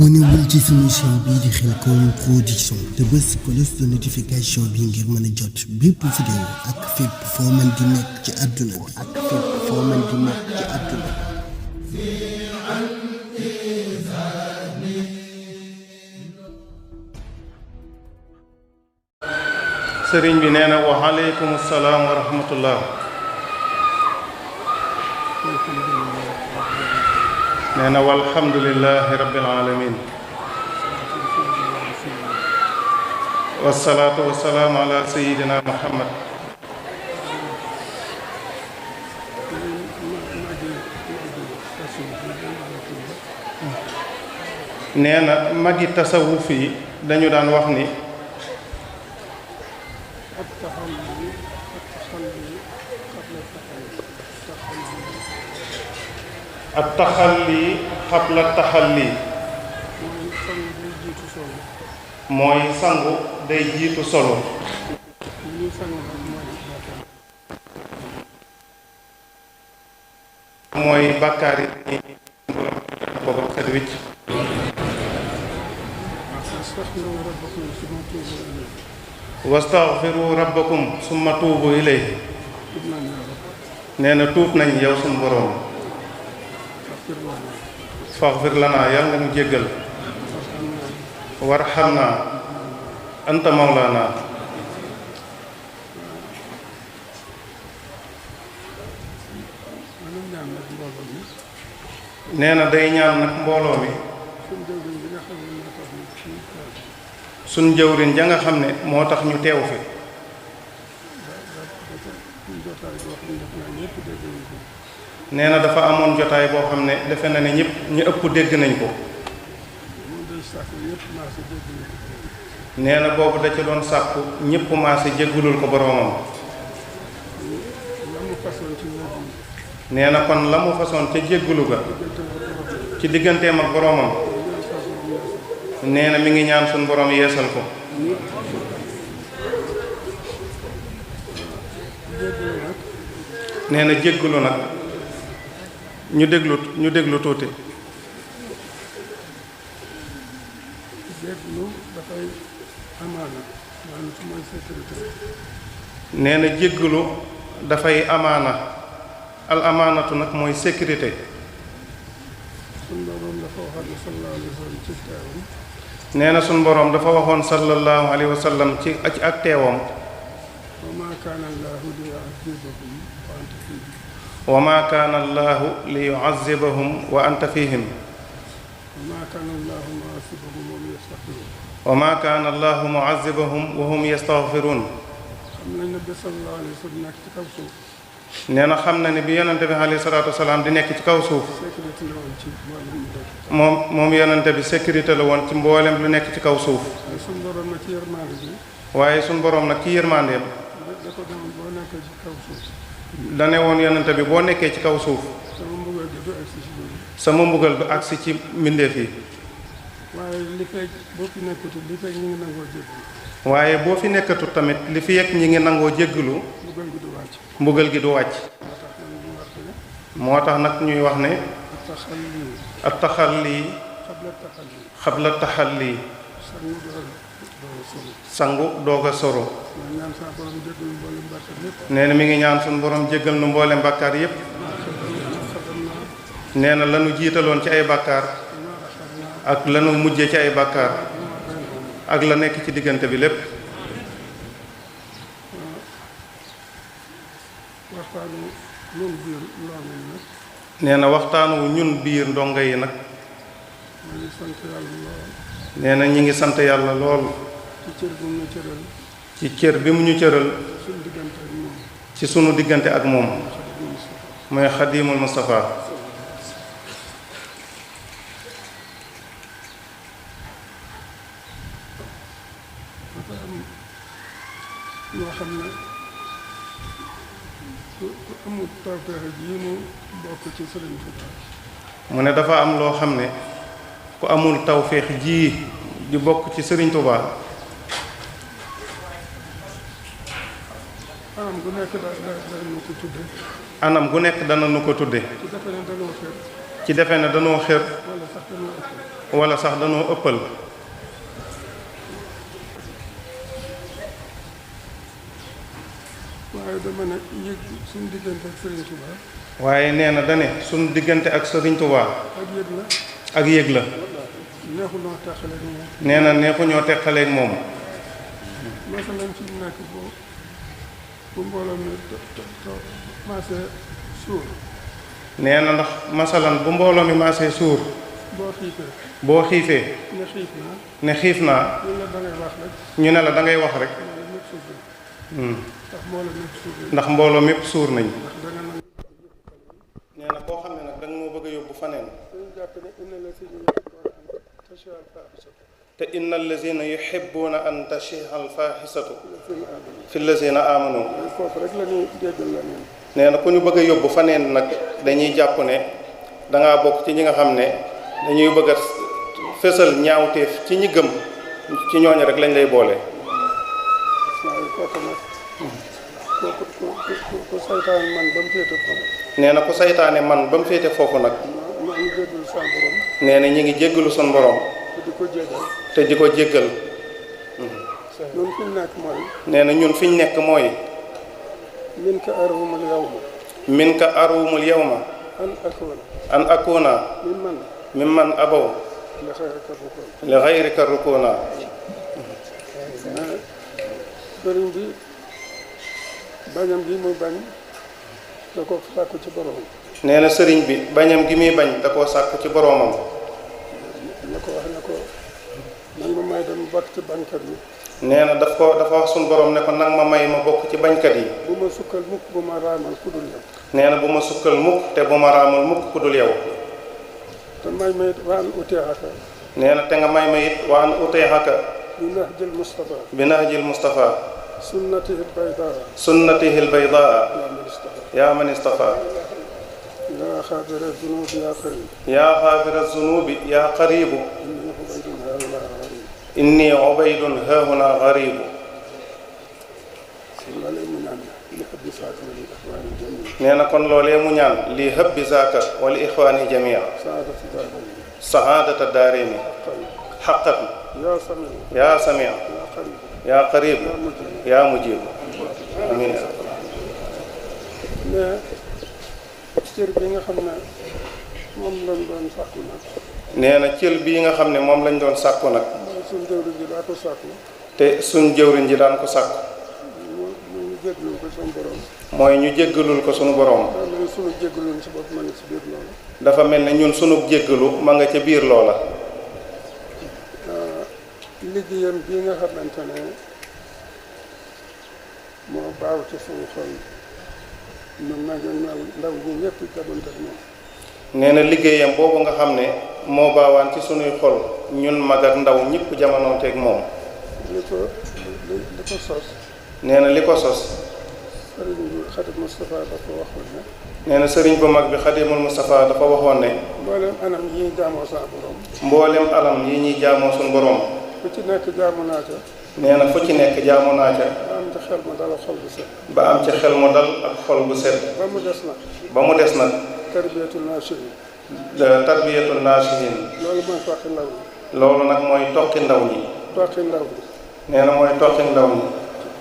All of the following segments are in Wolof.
abonnez-wul ci sunu chaîne bii di Khelcom Production te bës cloche de notification bi ngir mën a jot bépp vidéo ak fépp foo mën di nekk ci àdduna bi sëriñ bi nee na wa aleykum salaam wa rahmatullah. nee na walhamdulillahi rabbil alamin wasalaatu wasalaamu ala sayidina muhammad. nee na magi tasawuf yi dañu daan wax ni at taxalli xabla taxalli mooy sangu day jiitu solo. mooy bàkkaar yi dañuy booba set wicc. wastaghfiru rabbakum summa tuubu ilayhi. nee na tuub nañ yow suñu boroom. faghfir lana yàlla nga ñu jéggal. warhamna anta mawlana. nee na day ñaan nag mbooloo mi suñ jëwriñ ja nga xam ne moo tax ñu teew fi. nee na dafa amoon jotaay boo xam ne defe na ne ñëpp ñu ëpp dégg nañ ko. nee na boobu da ci doon sàkku ñëpp maase jéggulul ko boroomam. nee na kon la mu façon ca jéggulu ga ci digganteem ak boroomam. nee na mi ngi ñaan suñ boroom yeesal ko. nee na jéggulu nag ñu déglu tuuti. nee na jéggulu dafay amaana. al amaanatu nag mooy sécurité. nee na suñ boroom dafa waxoon sallallahu alayhi wa sallam ci ak teewam. wa ma kaana allahu li yu'azzibahum wa anta fihim. wa ma kaana allahu mu'azzibahum wa hum yastaghfirun. nee na xam na ne bi yonente bi alayhi salaatu wasalaam di nekk ci kaw suuf. moom yonente bi sécurité la woon ci mboolem lu nekk ci kaw suuf. waaye suñ boroom nag ci yërmandeem dane woon yonente bi boo nekkee ci kaw suuf sama mbugal du agsi ci mbindeef yi. waaye boo fi nekkatut tamit li fi yegg ñi ngi nangoo jéggalu mbugal gi du wàcc. moo tax nag ñuy wax ne at taxalli xabla taxalli sangu doog a soro. nee na mi ngi ñaan suñu borom jéggal nu mboolem bàkkaar yépp. nee na lanu jiitaloon ci ay bàkkaar ak lanu mujje ci ay bàkkaar ak la nekk ci diggante bi lépp. nee na waxtaanu ñun biir ndongo yi nag. nee na ñi ngi sant yàlla lool ci cër bi mu ñu cëral ci sunu diggante ak moom mooy xadimul Mustafa. mu ne dafa am loo xam ne ku amul tawféex ji di bokk ci Sëriñ Tuubaa anam gu nekk dana ko tudde. anam gu nekk dana nu ko tudde ci defe ne danoo xër. ci defe ne danoo xër wala sax danoo ëppal. wala sax danoo ëppal. waaye dama ne yëg suñu diggante ak Serigne Touba. waaye nee na dane suñu diggante ak Serigne Touba. ak yëg la. ak yëg la. neexu noo teqaleeg moom. nee na neexu ñoo teqaleeg moom. masalan fi mu nekk bu mbooloo mi maasee suur. nee na ndax masalan bu mbooloo mi maasee suur. boo xiifee. ne xiif naa. ñu ne la da ngay wax rek. ndax mbooloo mépp suur nañ. nee na koo xam ne nag da nga moo bëgg a yóbbu faneen. te inna allazina yuhibbuna an tashiha alfahisatu fi allazina amanu. nee na ku ñu bëgg a yóbbu faneen nag dañuy jàpp ne dangaa bokk ci ñi nga xam ne dañuy bëgg a fësal ñaawteef ci ñi gëm ci ñooñu rek lañ lay boole. ku saytaane man ba mu féete foofu. nee na ku saytaane man ba mu féete foofu nag. nee na ñi ngi jéggalu son borom. te di ko jéggal. ñun fi ñu nekk mooy. nee na ñun fi ñu nekk mooy. min ka arwumul yawma. min ka arwumul yawma. an akuna. mimman abaw. li xayrika rukuna. sëriñ bi bañam gi muy bañ da ko sàkku ci boromam. nee na sëriñ bi bañam gi muy bañ da koo sàkku ci boromam. na ko wax ne ko nag ma may dem bokk ci bañkat yi. nee na dafa wax suñu borom ne ko nag ma may ma bokk ci bañkat yi. bu ma sukkal mukk bu ma raamal ku dul yow. nee na bu ma sukkal mukk te bu ma raamal mukk ku dul yow. te may ma it waan uteexaka. nee na te nga may ma it waan uteexaka. bi nahjil Mustafa. bi nahjil Mustafa. sunnatihi albaydaa. sunnatihi albaydaa. yaa man istafa. yaa xaafira zunubi yaa qariib. yaa xaafira zunubi yaa qariibu. inni ubaydun haahuna gariibu. nee na kon loolee mu ñaan li habbi zaaka wal ixwaani jamia. saadata daarayni xaqat. yaa samia. yaa qariib. yaa mujiib. amiin. mais cër bi nga xam ne moom lañ doon sàkku nag. nee na cër bii nga xam ne moom lañ doon sàkku nag. suñ jëwriñ ji daa ko sàkku. te suñ jëwriñ ji daan ko sàkku. ñu jéggalul ko suñu borom. mooy ñu jéggalul ko suñu borom. suñu jéggalul si bopp ma nga ci biir loola. dafa mel ne ñun sunu jéggalu ma nga ca biir loola. liggéeyam bii nga xamante ne moo baaw ci suñu xol ñun nag ndaw ñi ñëpp jabante moom. nee na liggéeyam boobu nga xam ne moo baawaan ci sunuy xol ñun mag ak ndaw ñëpp jamonoonteeg moom. li ko sos. nee na li ko sos. sëriñ bi Xadim Moustapha dafa waxoon ne. nee na sëriñ bu mag bi Xadimul Moustapha dafa waxoon ne. mboolem anam yi ñuy jaamoo sa borom. mboolem anam yi ñuy jaamoo suñu borom. fu ci nekk jaamu naa ca. nee na fu ci nekk jaamu naa ca. ba am ca xel mu dal ak xol bu set. ba am ca xel mu dal ak xol bu set. ba mu des nag. ba mu des nag. tarbiyatul naashihin. tarbiyatul naashihin. loolu mooy toqi ndaw ñi. loolu nag mooy toqi ndaw ñi. toqi ndaw ñi. nee na mooy toqi ndaw ñi.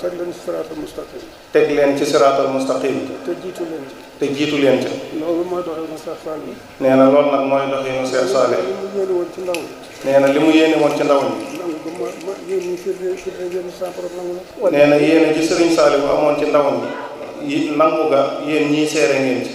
teg leen ci siraatal mustaqim. teg leen ci siraatal mustaqim. te jiitu leen ci. te jiitu leen ci. loolu mooy doxinu Seex Saaliw. nee na loolu nag mooy doxinu Seex Saaliw. li mu yéene woon ci ndaw ñi. nee na li mu yéene woon ci ndaw ñi. nee na yéene ji Sëriñ Saaliw amoon ci ndaw ñi yi nangu ga yéen ñii seere ngeen ci.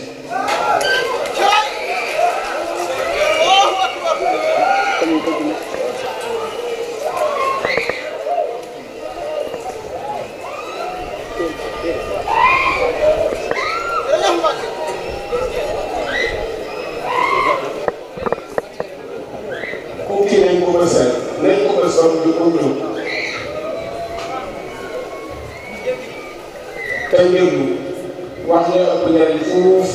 nañ ko bësal nañ ko bësal du ko ñëw te njëglu wax ne ëpp njëriñ fuuf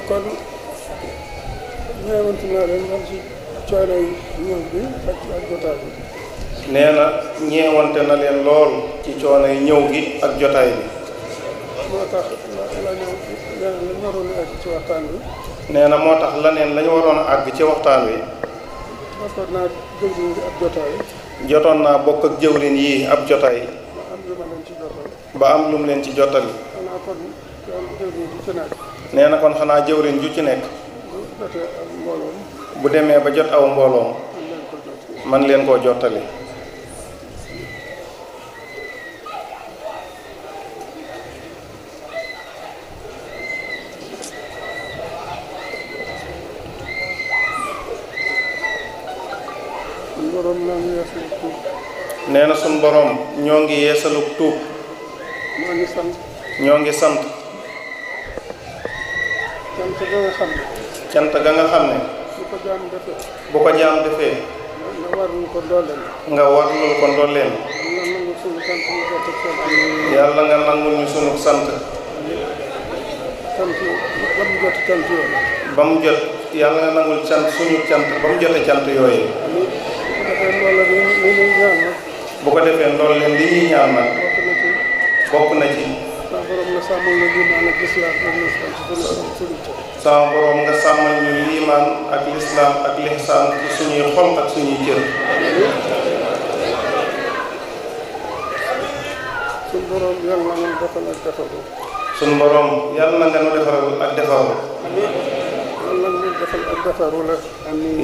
kon ñeewantu naa leen man ci coono yi ñëw bi ak jotaay bi. nee na ñeewante na leen lool ci coono yi ñëw gi ak jotaay bi. moo tax la ñëw lañ waroon a egg ci waxtaan bi. nee na moo tax leneen la ñu waroon a àgg ci waxtaan wi. bokkoon naa jëwriñ bi ab jotaay. jotoon naa bokk ak jëwriñ yi ab jotaay. ba am lu ma leen ci jotal. ba am lu mu leen ci jottali. xanaa kon jëwriñ ju ci nekk. nee na kon xanaa jëwriñ ju ci nekk. bu jotee ak mbooloom. bu demee ba jot aw mbooloom. man leen koo jottali. nee na suñ borom ñoo ngi yeesaluk tuub. ñoo ngi sant. ñoo ngi sant. cant ga nga xam ne. cant ga nga xam ne. bu ko jaam defee. bu ko jaam defee. nga warul ko ndolleen. nga warlul ko ndolleen. yàlla nga nangul ñu sunu sant. sant ba mu jot cant yooyu. ba mu jot yàlla nga nangul cant suñu cant ba mu jote cant yooyu. bu ko defee loolu leen li ñuy ñaan nag. bokk na ci. sama borom nga sàmmal ñu liimaan ak lislaam ak lihsaan ci suñuy xol ak suñuy cër. suñ borom yàlla na nga defal ak defaru. suñ borom yàlla na nga nu defaral ak defaru. yàlla nga nu defal ak defaru la.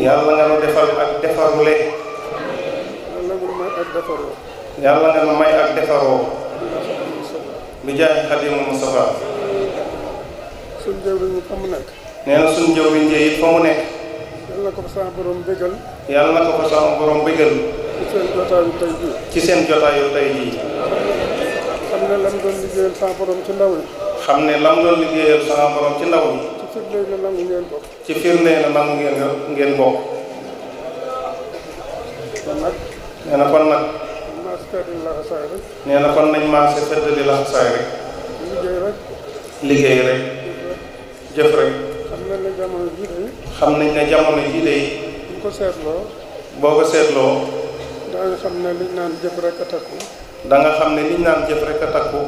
yàlla nga nu defal ak defarule. yàlla nga nu may ak defaroo. yàlla nga nu may ak defaroo. bi jaay Xaadimu Mustafaa. suñ jëwriñ fa mu nekk. nee na suñ jëwriñ it fa mu nekk. yàlla na ko fa sama borom bégal. yàlla na ko fa sama borom bégal. ci seen jotaayu tey jii. ci seen jotaayu tey jii. xam ne lam doon liggéeyal sama borom ci ndaw yi. xam ne lam doon liggéeyal sama borom ci ndaw yi. ci firnde la nangu ngeen bokk. ci firnde la nangu ngeen bokk. kon nag. nee na kon nag. maas fedd di laxasaay rek. nee na kon nañ maase fedd di laxasaay rek. liggéey rek. liggéey rek. jëf rek. xam nañ ne jamono jii de. xam nañ ne jamono jii de. buñ ko seetloo. boo ko seetloo. daañu xam ne liñ naan jëf rek a takku. da nga xam ne liñ naan jëf rek a takku.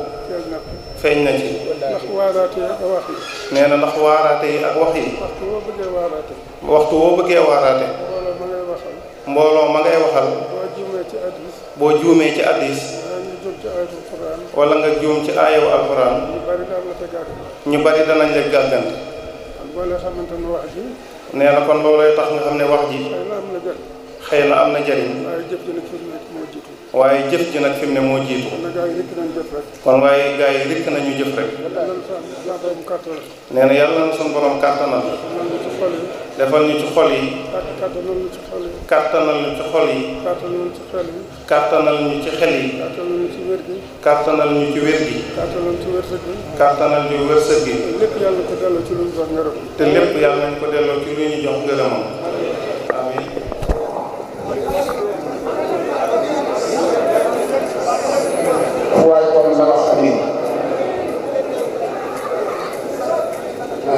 feeñ na ci. ndax waaraate yi ak wax yi. nee na ndax waaraate yi ak wax yi. waxtu woo bëggee waaraate. waxtu woo bëggee waaraate. mbooloo ma ngay waxal. mbooloo ma ngay waxal. boo juumee ci addis. boo juumee ci addis. ñu juum ci ayatul Quraan. wala nga juum ci aayawu alxuraan. ñu bari daal la te gàgg. ñu bari danañ la gàggante. kon boo lee xamante ne wax ji. nee na kon loolooy tax nga xam ne wax ji. xëy na am na jël. xëy na am na njëriñ. waaye jëf ji nag fi mu nekk moo jiitu. waaye jëf ji nag fi mu ne moo jiitu. kon nag gars yi rikk nañ jëf rek. kon waaye gars yi rikk nañu jëf rek. nee na yàlla na suñu borom kàttanal. defal ñu ci xol yi. kàttanal ñu ci xol yi. kàttanal ñu ci xol yi. kàttanal ñu ci xel yi. kàttanal ñu ci xel yi. kàttanal ñu ci wér gi. kàttanal ñu ci wér gi. kàttanal ñu ci wërsëg gi. kàttanal ñu wërsëg gi. lépp yàlla ko delloo ci lu ñu jox ngërëm. te lépp yàlla nañ ko delloo ci lu ñu jox ngërëmam. amiin. waaye kon nga wax amiin.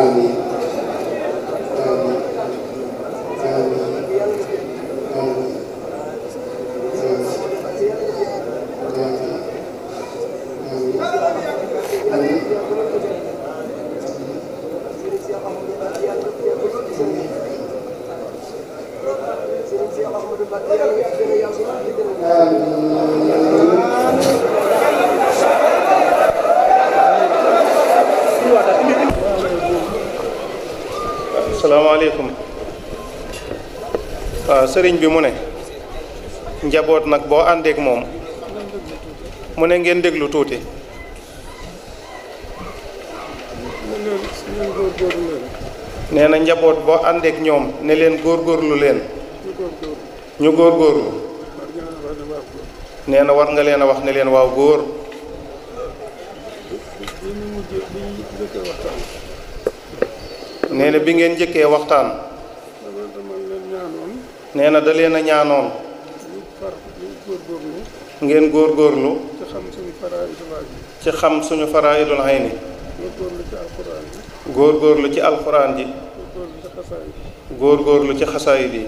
amiin. salaamaaleykum. waaw sëriñ bi mu ne njaboot nag boo àndeek moom mu ne ngeen déglu tuuti. nee na njaboot boo àndeek ñoom ne leen góorgóorlu leen. ñu góorgóorlu. nee na war nga leen a wax ne leen waaw góor. nee na bi ngeen njëkkee waxtaan. nee na da leen a ñaanoon. ngeen góorgóorlu. ci xam suñu faraa'idul ayni. góorgóorlu ci alxuraan ji. góorgóorlu ci xasaayid yi.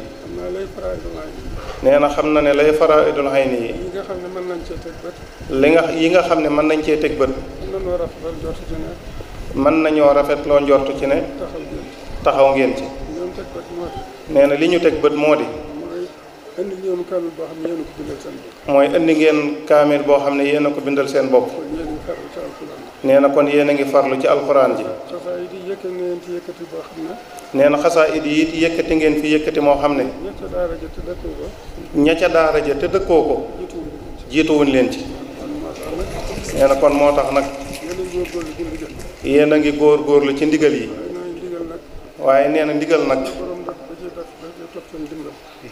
nee na xam na ne lay faraa'idul ayni yi. yi nga xam ne mën nañ cee teg bët. yi nga xam ne mën nañ cee teg bët. mën nañoo rafetloo njortu ci ne taxaw ngeen ci. ñoom teg bët moo di. nee na li ñu teg bët moo di. mooy indi ngeen kaamil boo xam ne yéen a ko bindal seen bopp. mooy indi ngeen kaamil boo xam ne yéen a ko bindal seen bopp. kon yéen a ngi farlu ci alxuraan. nee na kon yéen a ngi farlu ci alxuraan ji. xasaay di yëkkati ngeen ci yëkkati boo xam ne. nee na xasaayid yi it yëkkati ngeen fi yëkkati moo xam ne. ña ca daara ja te dëkkoo ko. ña ca daara ja te dëkkoo ko. jiituwuñ leen ci. nee na kon moo tax nag. yéen a ngi góorgóorlu ci ndigal yi. waaye nee na ndigal nag.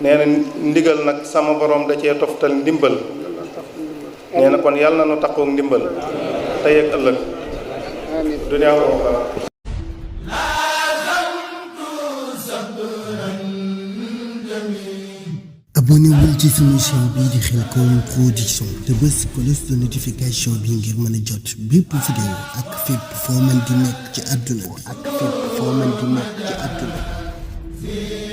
nee na ndigal nag sama borom da cee toftal ndimbal. nee na kon yàlla na nu takkook ndimbal. tey ak ëllëg. dunya wa uxra. abonné wul ci sunu chaîne bii di Khelcom Production te bës cloche de notification bi ngir mën a jot bépp vidéo ak fépp foo mën di nekk ci àdduna bi